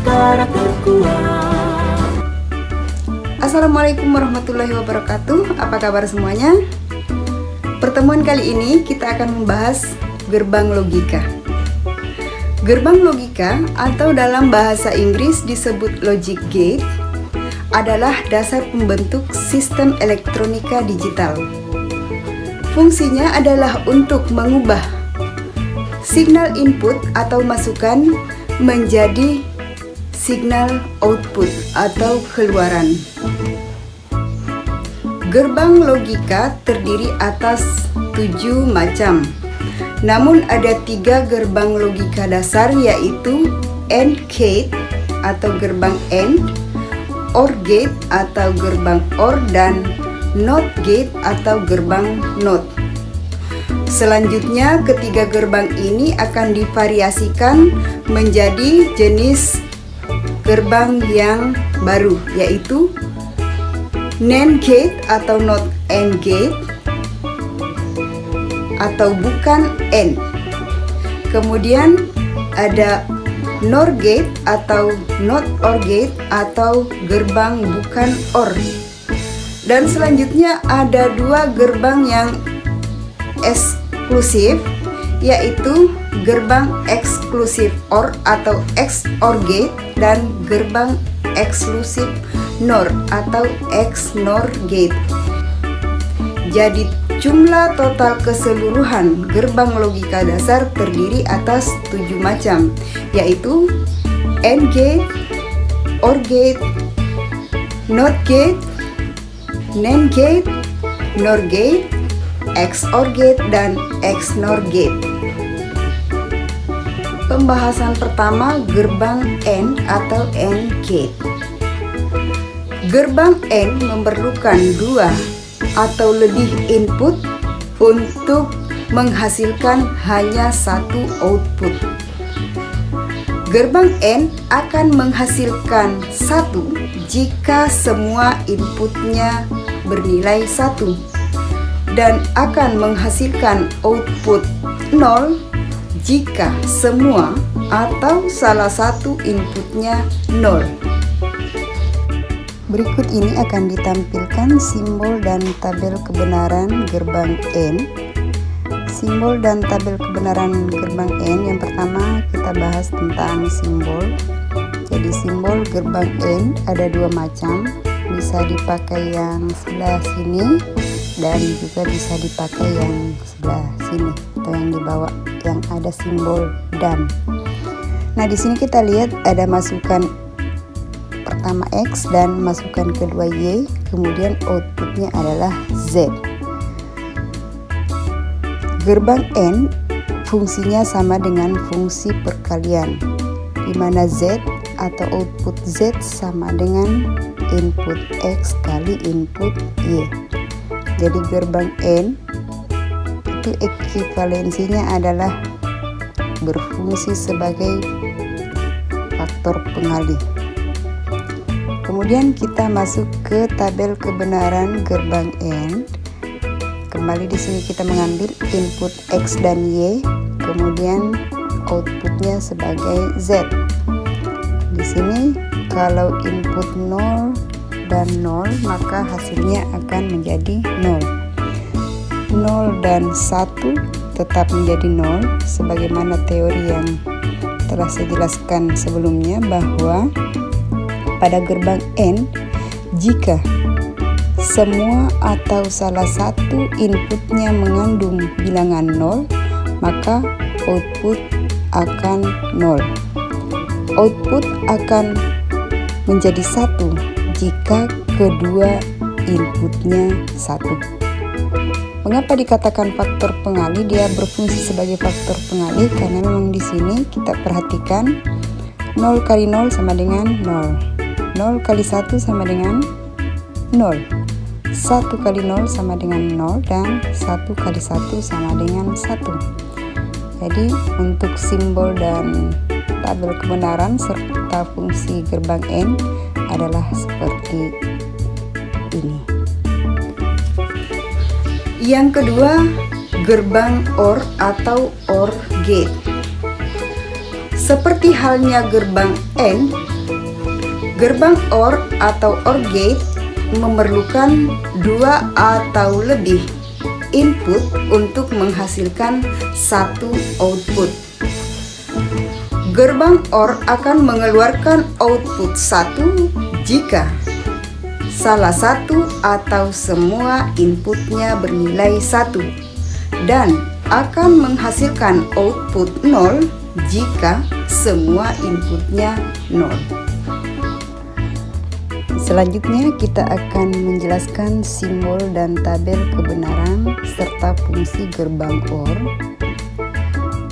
negara terkuat. Assalamualaikum warahmatullahi wabarakatuh. Apa kabar semuanya? Pertemuan kali ini kita akan membahas gerbang logika. Gerbang logika atau dalam bahasa Inggris disebut logic gate adalah dasar pembentuk sistem elektronika digital. Fungsinya adalah untuk mengubah signal input atau masukan menjadi signal output atau keluaran. Gerbang logika terdiri atas 7 macam. Namun ada 3 gerbang logika dasar, yaitu AND gate atau gerbang AND, OR gate atau gerbang OR, dan NOT gate atau gerbang NOT. Selanjutnya, ketiga gerbang ini akan divariasikan menjadi jenis gerbang yang baru, yaitu NAND gate atau not AND gate atau bukan AND. Kemudian ada NOR gate atau not OR gate atau gerbang bukan OR. Dan selanjutnya ada 2 gerbang yang eksklusif, yaitu gerbang eksklusif OR atau XOR gate dan gerbang eksklusif NOR atau XNOR gate. Jadi jumlah total keseluruhan gerbang logika dasar terdiri atas 7 macam, yaitu AND gate, OR gate, NOT gate, NAND gate, NOR gate, XOR gate, dan XNOR gate. Pembahasan pertama, gerbang AND atau AND gate. Gerbang AND memerlukan 2 atau lebih input untuk menghasilkan hanya 1 output. Gerbang AND akan menghasilkan 1 jika semua inputnya bernilai 1 dan akan menghasilkan output 0 jika semua atau salah satu inputnya 0. Berikut ini akan ditampilkan simbol dan tabel kebenaran gerbang AND. Simbol dan tabel kebenaran gerbang AND, yang pertama kita bahas tentang simbol. Jadi simbol gerbang AND ada 2 macam, bisa dipakai yang sebelah sini dan juga bisa dipakai yang sebelah sini atau yang di bawah yang ada simbol dan. Nah, di sini kita lihat ada masukan pertama X dan masukan kedua Y, kemudian outputnya adalah Z. Gerbang AND fungsinya sama dengan fungsi perkalian, di mana Z atau output Z sama dengan input X kali input Y. Jadi gerbang AND itu ekivalensinya adalah berfungsi sebagai faktor pengalih. Kemudian kita masuk ke tabel kebenaran gerbang AND. Kembali di sini kita mengambil input X dan Y, kemudian outputnya sebagai Z. Di sini kalau input 0 dan 0, maka hasilnya akan menjadi 0. 0 dan 1 tetap menjadi 0, sebagaimana teori yang telah saya jelaskan sebelumnya, bahwa pada gerbang AND, jika semua atau salah satu inputnya mengandung bilangan 0, maka output akan 0. Output akan menjadi 1 jika kedua inputnya 1. Mengapa dikatakan faktor pengalih? Dia berfungsi sebagai faktor pengalih karena memang di sini kita perhatikan 0 kali 0 sama dengan 0. 0 kali 1 sama dengan 0, 1 kali 0 sama dengan 0, dan 1 kali 1 sama dengan 1. Jadi untuk simbol dan tabel kebenaran serta fungsi gerbang AND adalah seperti ini. Yang kedua, gerbang OR atau OR gate. Seperti halnya gerbang AND, Gerbang OR atau OR gate memerlukan 2 atau lebih input untuk menghasilkan satu output. Gerbang OR akan mengeluarkan output 1 jika salah satu atau semua inputnya bernilai 1 dan akan menghasilkan output 0 jika semua inputnya 0. Selanjutnya kita akan menjelaskan simbol dan tabel kebenaran serta fungsi gerbang OR.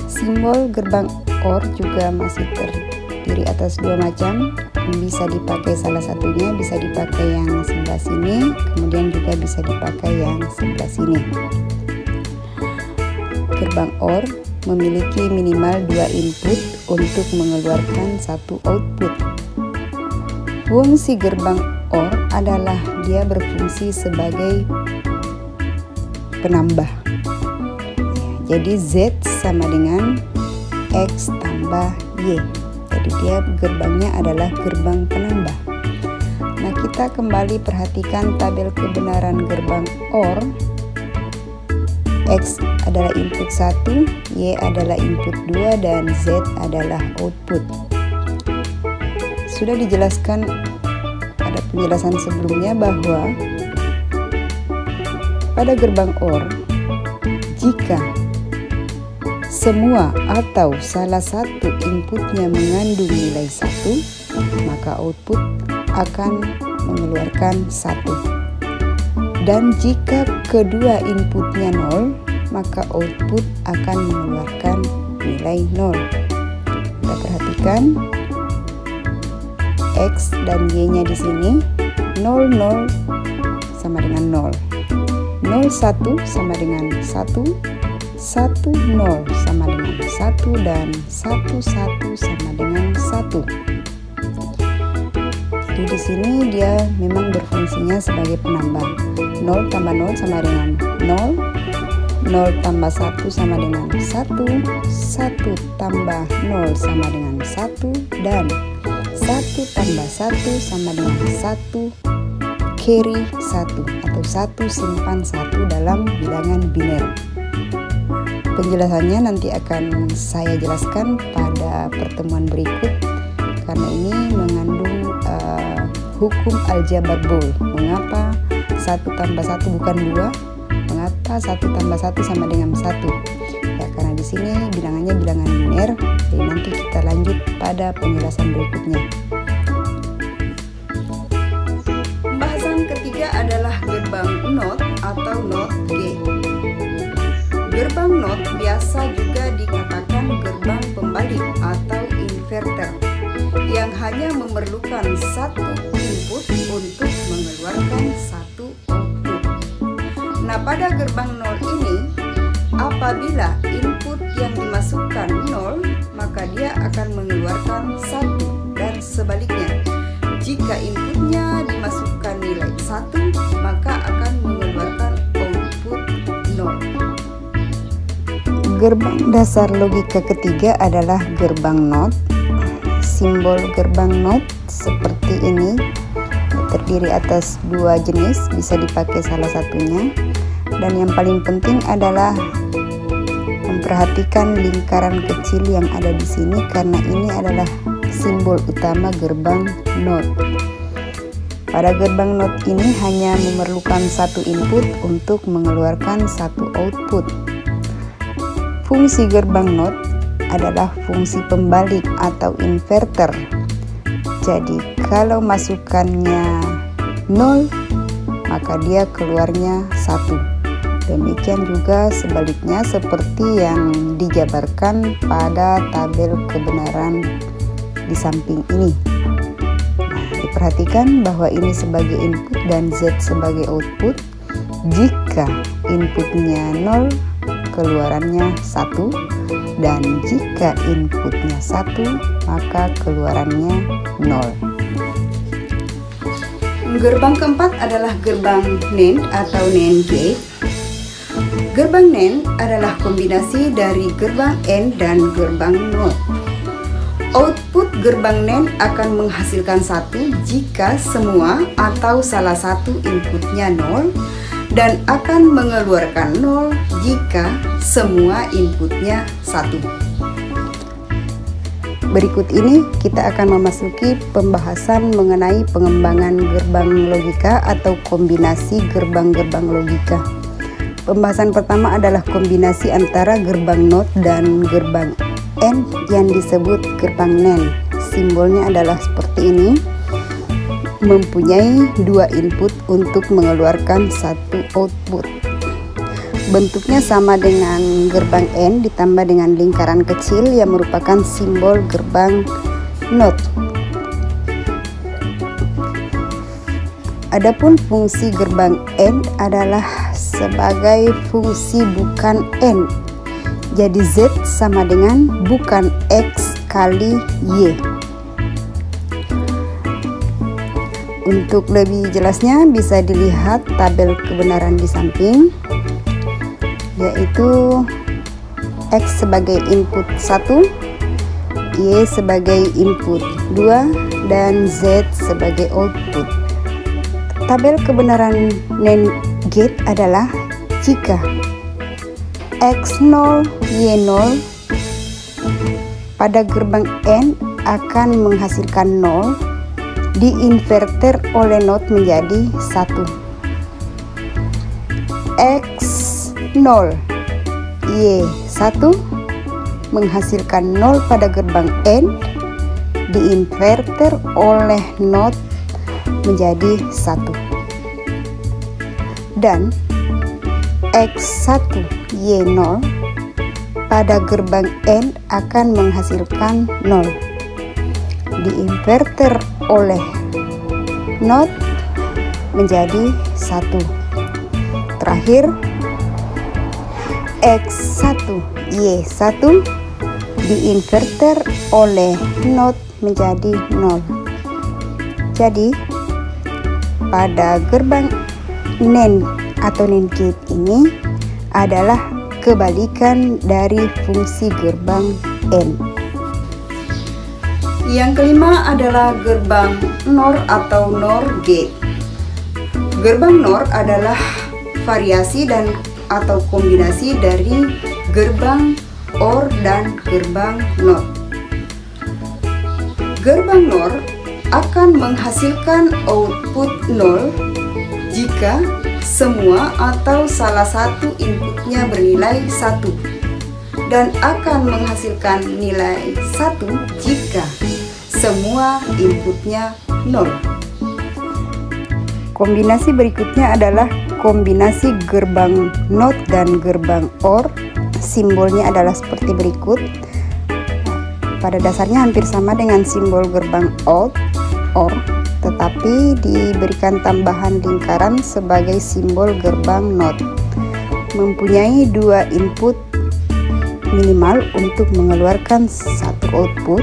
Simbol gerbang OR juga masih terdiri atas 2 macam. Bisa dipakai salah satunya, bisa dipakai yang sebelah sini, kemudian juga bisa dipakai yang sebelah sini. Gerbang OR memiliki minimal 2 input untuk mengeluarkan satu output. Fungsi gerbang OR adalah dia berfungsi sebagai penambah. Jadi Z sama dengan X tambah Y. Jadi dia gerbangnya adalah gerbang penambah. Nah, kita kembali perhatikan tabel kebenaran gerbang OR. X adalah input 1, Y adalah input 2, dan Z adalah output. Sudah dijelaskan pada penjelasan sebelumnya bahwa pada gerbang OR, jika semua atau salah satu inputnya mengandung nilai 1, maka output akan mengeluarkan 1. Dan jika kedua inputnya 0, maka output akan mengeluarkan nilai 0. Kita perhatikan X dan Y-nya di sini. 0, 0 sama dengan 0. 0, 1 sama dengan 1. 1, 0 sama dengan 1, dan 1, 1 sama dengan 1. Jadi di sini dia memang berfungsinya sebagai penambah. 0 tambah 0 sama dengan 0. 0 tambah 1 sama dengan 1. 1 tambah 0 sama dengan 1, dan 1 tambah 1 sama dengan 1 carry 1 atau 1 simpan 1 dalam bilangan biner. Penjelasannya nanti akan saya jelaskan pada pertemuan berikut, karena ini mengandung hukum aljabar Boole. Mengapa 1 tambah 1 bukan 2? Mengapa 1 tambah 1 sama dengan 1? Ya, karena di sini bilangannya bilangan biner. Jadi nanti kita lanjut pada penjelasan berikutnya. Pembahasan ketiga adalah gerbang NOT atau NOT gate. Gerbang NOT biasa juga dikatakan gerbang pembalik atau inverter yang hanya memerlukan satu input untuk mengeluarkan satu output. Nah, pada gerbang 0 ini, apabila input yang dimasukkan 0, maka dia akan mengeluarkan 1, dan sebaliknya. Jika inputnya dimasukkan nilai 1, maka akan mengeluarkan output 0. Gerbang dasar logika ketiga adalah gerbang NOT. Simbol gerbang NOT seperti ini, terdiri atas 2 jenis, bisa dipakai salah satunya. Dan yang paling penting adalah memperhatikan lingkaran kecil yang ada di sini, karena ini adalah simbol utama gerbang NOT. Pada gerbang NOT ini hanya memerlukan satu input untuk mengeluarkan satu output. Fungsi gerbang NOT adalah fungsi pembalik atau inverter. Jadi kalau masukannya 0, maka dia keluarnya 1. Demikian juga sebaliknya seperti yang dijabarkan pada tabel kebenaran di samping ini. Nah, diperhatikan bahwa ini sebagai input dan Z sebagai output. Jika inputnya 0, keluarannya 1, dan jika inputnya 1, maka keluarannya 0. Gerbang keempat adalah gerbang NAND atau NAND gate. Gerbang NAND adalah kombinasi dari gerbang AND dan gerbang NOT. Output gerbang NAND akan menghasilkan 1 jika semua atau salah satu inputnya 0 dan akan mengeluarkan 0 jika semua inputnya 1. Berikut ini kita akan memasuki pembahasan mengenai pengembangan gerbang logika atau kombinasi gerbang-gerbang logika. Pembahasan pertama adalah kombinasi antara gerbang NOT dan gerbang AND yang disebut gerbang NAND. Simbolnya adalah seperti ini, mempunyai 2 input untuk mengeluarkan 1 output. Bentuknya sama dengan gerbang AND ditambah dengan lingkaran kecil yang merupakan simbol gerbang NOT. Adapun fungsi gerbang AND adalah sebagai fungsi bukan AND. Jadi Z sama dengan bukan X kali Y. Untuk lebih jelasnya bisa dilihat tabel kebenaran di samping, yaitu X sebagai input 1, Y sebagai input 2, dan Z sebagai output. Tabel kebenaran NAND gate adalah jika X0, Y0 pada gerbang AND akan menghasilkan 0, diinverter oleh NOT menjadi 1. X0, Y1 menghasilkan 0 pada gerbang AND, diinverter oleh NOT menjadi 1. Dan X1, Y0 pada gerbang AND akan menghasilkan 0, diinverter oleh NOT menjadi 1. Terakhir, X1, Y1 diinverter oleh NOT menjadi 0. Jadi pada gerbang NAND atau NAND gate ini adalah kebalikan dari fungsi gerbang AND. Yang kelima adalah gerbang NOR atau NOR gate. Gerbang NOR adalah variasi dan atau kombinasi dari gerbang OR dan gerbang NOT. Gerbang NOR akan menghasilkan output 0 jika semua atau salah satu inputnya bernilai 1 dan akan menghasilkan nilai 1 jika semua inputnya 0. Kombinasi berikutnya adalah kombinasi gerbang NOT dan gerbang OR. Simbolnya adalah seperti berikut. Pada dasarnya hampir sama dengan simbol gerbang OR, tetapi diberikan tambahan lingkaran sebagai simbol gerbang NOT. Mempunyai 2 input minimal untuk mengeluarkan 1 output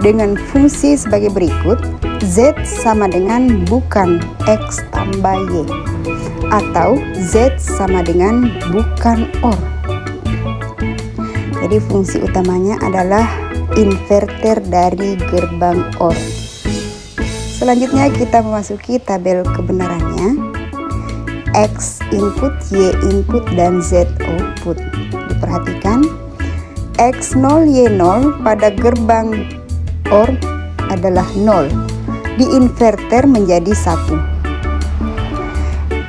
dengan fungsi sebagai berikut. Z sama dengan bukan X tambah Y, atau Z sama dengan bukan OR. Jadi fungsi utamanya adalah inverter dari gerbang OR. Selanjutnya kita memasuki tabel kebenarannya. X input, Y input, dan Z output. Diperhatikan, X0, Y0 pada gerbang OR adalah 0, diinverter menjadi 1.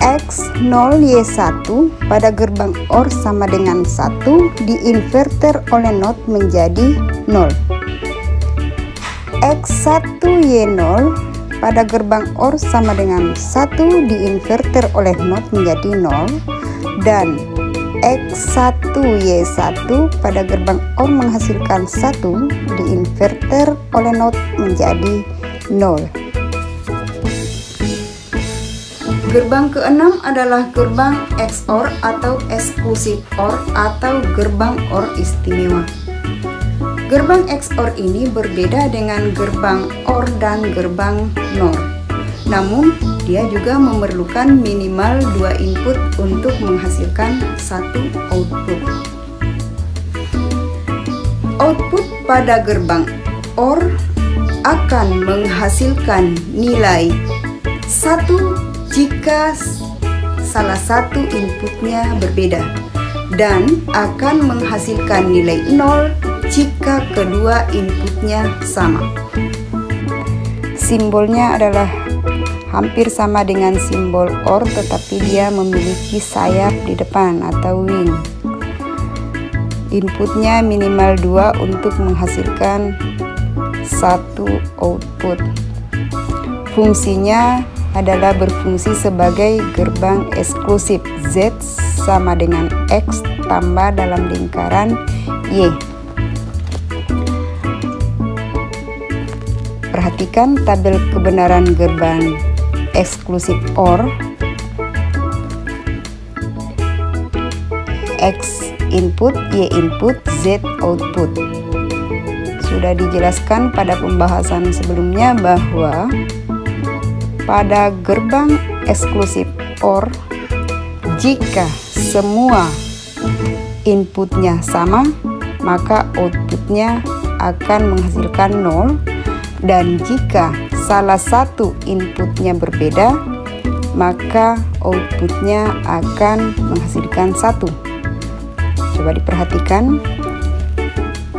X0, Y1 pada gerbang OR sama dengan 1, diinverter oleh NOT menjadi 0. X1, Y0 pada gerbang OR sama dengan 1, diinverter oleh NOT menjadi 0, dan X1, Y1 pada gerbang OR menghasilkan 1, diinverter oleh NOT menjadi 0. Gerbang keenam adalah gerbang XOR atau exclusive OR atau gerbang OR istimewa. Gerbang XOR ini berbeda dengan gerbang OR dan gerbang NOR. Namun, dia juga memerlukan minimal 2 input untuk menghasilkan 1 output. Output pada gerbang XOR akan menghasilkan nilai 1 jika salah satu inputnya berbeda, dan akan menghasilkan nilai 0 jika kedua inputnya sama. Simbolnya adalah hampir sama dengan simbol OR, tetapi dia memiliki sayap di depan atau wing. Inputnya minimal 2 untuk menghasilkan satu output. Fungsinya adalah berfungsi sebagai gerbang eksklusif. Z sama dengan X tambah dalam lingkaran Y. Perhatikan tabel kebenaran gerbang eksklusif OR. X input, Y input, Z output. Sudah dijelaskan pada pembahasan sebelumnya bahwa pada gerbang eksklusif OR, jika semua inputnya sama, maka outputnya akan menghasilkan 0, dan jika salah satu inputnya berbeda, maka outputnya akan menghasilkan 1. Coba diperhatikan,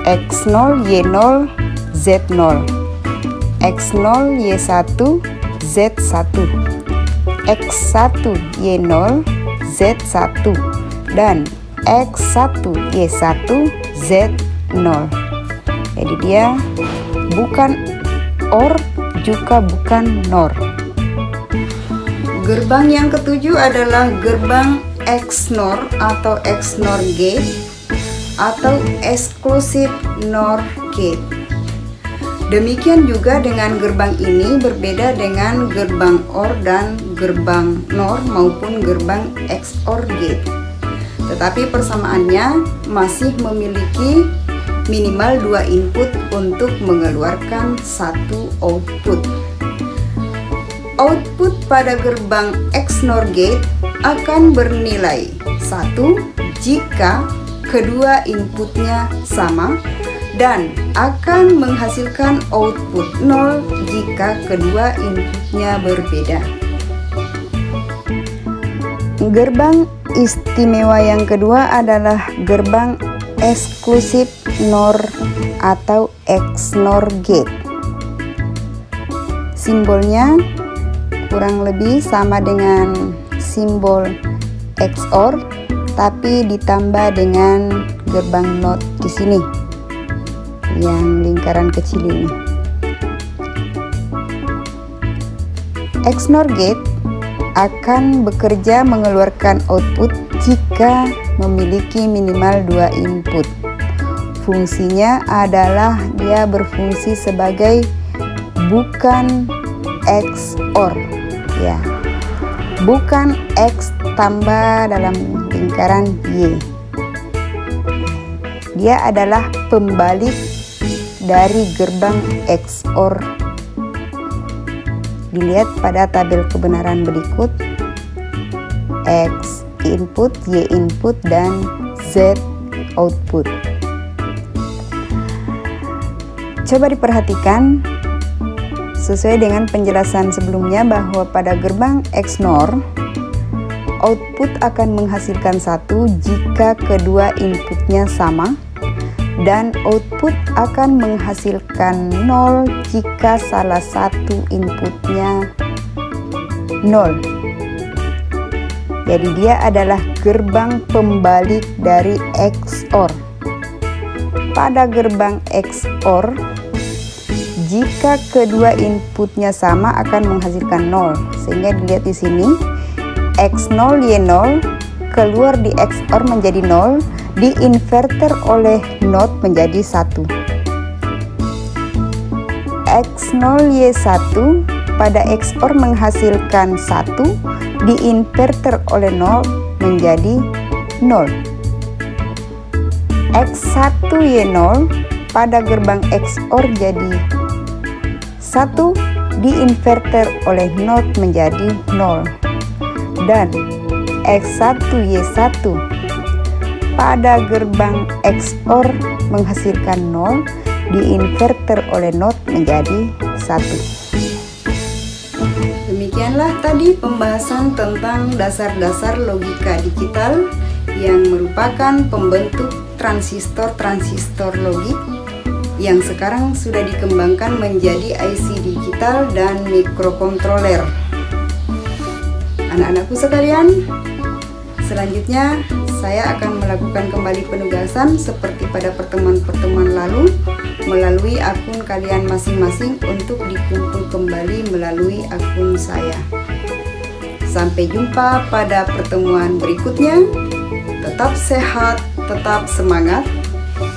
X0, Y0, Z0, X0, Y1, Z1, X1, Y0, Z1, dan X1, Y1, Z0. Jadi dia bukan OR juga bukan NOR. Gerbang yang ketujuh adalah gerbang XNOR atau XNOR gate atau exclusive NOR gate. Demikian juga dengan gerbang ini berbeda dengan gerbang OR dan gerbang NOR maupun gerbang XOR gate. Tetapi persamaannya masih memiliki minimal 2 input untuk mengeluarkan satu output. Output pada gerbang XNOR gate akan bernilai 1 jika kedua inputnya sama, dan akan menghasilkan output 0 jika kedua inputnya berbeda. Gerbang istimewa yang kedua adalah gerbang eksklusif NOR atau XNOR gate. Simbolnya kurang lebih sama dengan simbol XOR, tapi ditambah dengan gerbang NOT di sini, yang lingkaran kecil ini. XNOR gate akan bekerja mengeluarkan output jika memiliki minimal 2 input. Fungsinya adalah dia berfungsi sebagai bukan XOR, ya, bukan X tambah dalam lingkaran Y. Dia adalah pembalik dari gerbang XOR. Dilihat pada tabel kebenaran berikut, X input, Y input, dan Z output. Coba diperhatikan sesuai dengan penjelasan sebelumnya bahwa pada gerbang XNOR, output akan menghasilkan 1 jika kedua inputnya sama, dan output akan menghasilkan 0 jika salah satu inputnya 0. Jadi dia adalah gerbang pembalik dari XOR. Pada gerbang XOR, jika kedua inputnya sama akan menghasilkan 0, sehingga dilihat di sini X0, Y0 keluar di XOR menjadi 0, diinverter oleh NOT menjadi 1. X0, Y1 pada XOR menghasilkan 1, diinverter oleh 0 menjadi 0. X1, Y0 pada gerbang XOR jadi 1, diinverter oleh NOT menjadi 0. Dan X1, Y1 pada gerbang XOR menghasilkan 0, diinverter oleh not menjadi 1. Demikianlah tadi pembahasan tentang dasar-dasar logika digital yang merupakan pembentuk transistor-transistor logik yang sekarang sudah dikembangkan menjadi IC digital dan mikrokontroler. Anak-anakku sekalian, selanjutnya saya akan melakukan kembali penugasan seperti pada pertemuan-pertemuan lalu melalui akun kalian masing-masing untuk dikumpul kembali melalui akun saya. Sampai jumpa pada pertemuan berikutnya. Tetap sehat, tetap semangat.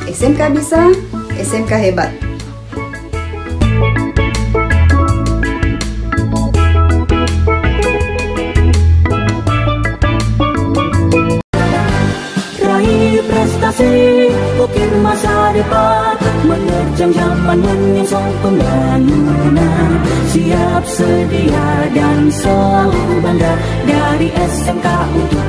SMK bisa, SMK hebat. Prestasi, ukir masa depan, menerjang zaman menyongsong pembangunan. Siap, sedia, dan selalu bangga dari SMK untuk